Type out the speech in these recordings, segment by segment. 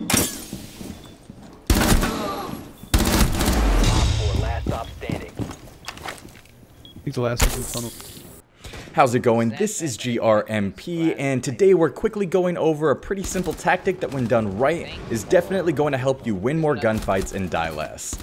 Last stop standing. I think the last one was tunnel. How's it going? This is GRMP, and today we're quickly going over a pretty simple tactic that when done right is definitely going to help you win more gunfights and die less.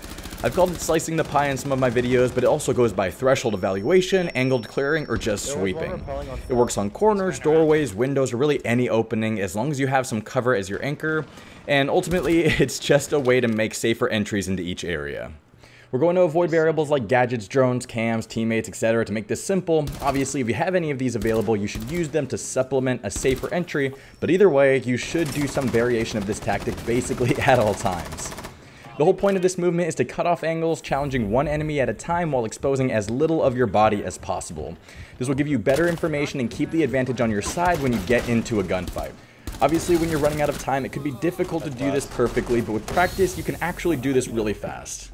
I've called it slicing the pie in some of my videos, but it also goes by threshold evaluation, angled clearing, or just sweeping. It works on corners, doorways, windows, or really any opening as long as you have some cover as your anchor, and ultimately it's just a way to make safer entries into each area. We're going to avoid variables like gadgets, drones, cams, teammates, etc. to make this simple. Obviously, if you have any of these available, you should use them to supplement a safer entry, but either way, you should do some variation of this tactic basically at all times. The whole point of this movement is to cut off angles, challenging one enemy at a time while exposing as little of your body as possible. This will give you better information and keep the advantage on your side when you get into a gunfight. Obviously, when you're running out of time, it could be difficult to do this perfectly, but with practice, you can actually do this really fast.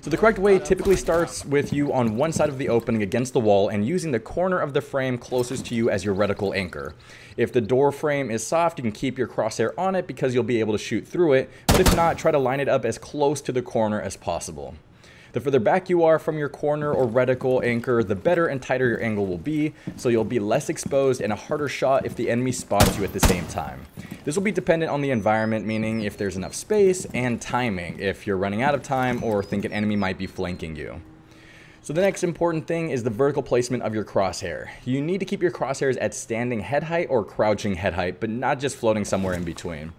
So the correct way typically starts with you on one side of the opening against the wall and using the corner of the frame closest to you as your reticle anchor. If the door frame is soft, you can keep your crosshair on it because you'll be able to shoot through it, but if not, try to line it up as close to the corner as possible. The further back you are from your corner or reticle anchor, the better and tighter your angle will be, so you'll be less exposed and a harder shot if the enemy spots you at the same time. This will be dependent on the environment, meaning if there's enough space, and timing, if you're running out of time or think an enemy might be flanking you. So the next important thing is the vertical placement of your crosshair. You need to keep your crosshairs at standing head height or crouching head height, but not just floating somewhere in between.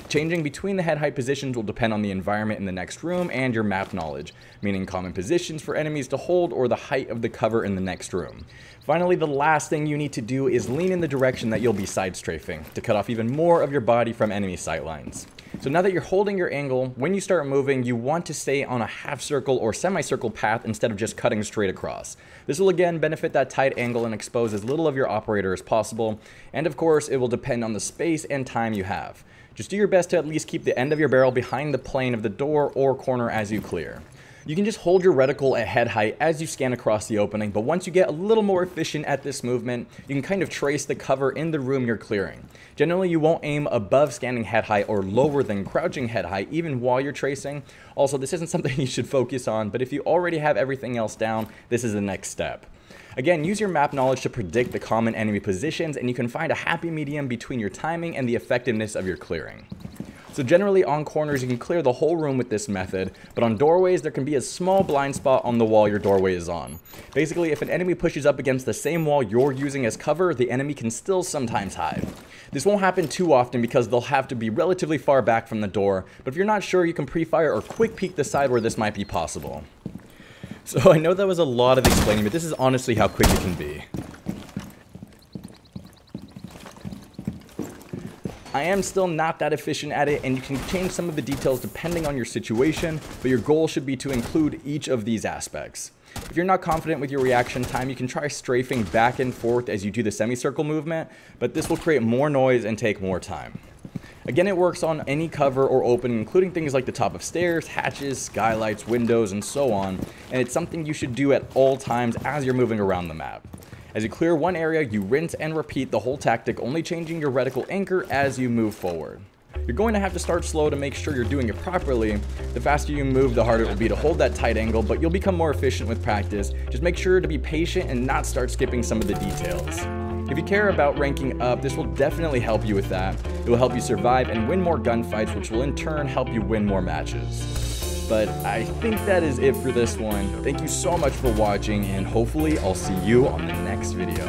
Changing between the head height positions will depend on the environment in the next room and your map knowledge, meaning common positions for enemies to hold or the height of the cover in the next room. Finally, the last thing you need to do is lean in the direction that you'll be side strafing to cut off even more of your body from enemy sightlines. So now that you're holding your angle, when you start moving, you want to stay on a half circle or semicircle path instead of just cutting straight across. This will again benefit that tight angle and expose as little of your operator as possible, and of course it will depend on the space and time you have. Just do your best to at least keep the end of your barrel behind the plane of the door or corner as you clear. You can just hold your reticle at head height as you scan across the opening, but once you get a little more efficient at this movement, you can kind of trace the cover in the room you're clearing. Generally, you won't aim above scanning head height or lower than crouching head height even while you're tracing. Also, this isn't something you should focus on, but if you already have everything else down, this is the next step. Again, use your map knowledge to predict the common enemy positions, and you can find a happy medium between your timing and the effectiveness of your clearing. So generally on corners you can clear the whole room with this method, but on doorways there can be a small blind spot on the wall your doorway is on. Basically, if an enemy pushes up against the same wall you're using as cover, the enemy can still sometimes hide. This won't happen too often because they'll have to be relatively far back from the door, but if you're not sure, you can pre-fire or quick peek the side where this might be possible. So I know that was a lot of explaining, but this is honestly how quick it can be. I am still not that efficient at it, and you can change some of the details depending on your situation, but your goal should be to include each of these aspects. If you're not confident with your reaction time, you can try strafing back and forth as you do the semicircle movement, but this will create more noise and take more time. Again, it works on any cover or opening, including things like the top of stairs, hatches, skylights, windows, and so on, and it's something you should do at all times as you're moving around the map. As you clear one area, you rinse and repeat the whole tactic, only changing your reticle anchor as you move forward. You're going to have to start slow to make sure you're doing it properly. The faster you move, the harder it will be to hold that tight angle, but you'll become more efficient with practice. Just make sure to be patient and not start skipping some of the details. If you care about ranking up, this will definitely help you with that. It will help you survive and win more gunfights, which will in turn help you win more matches. But I think that is it for this one. Thank you so much for watching, and hopefully I'll see you on the next video.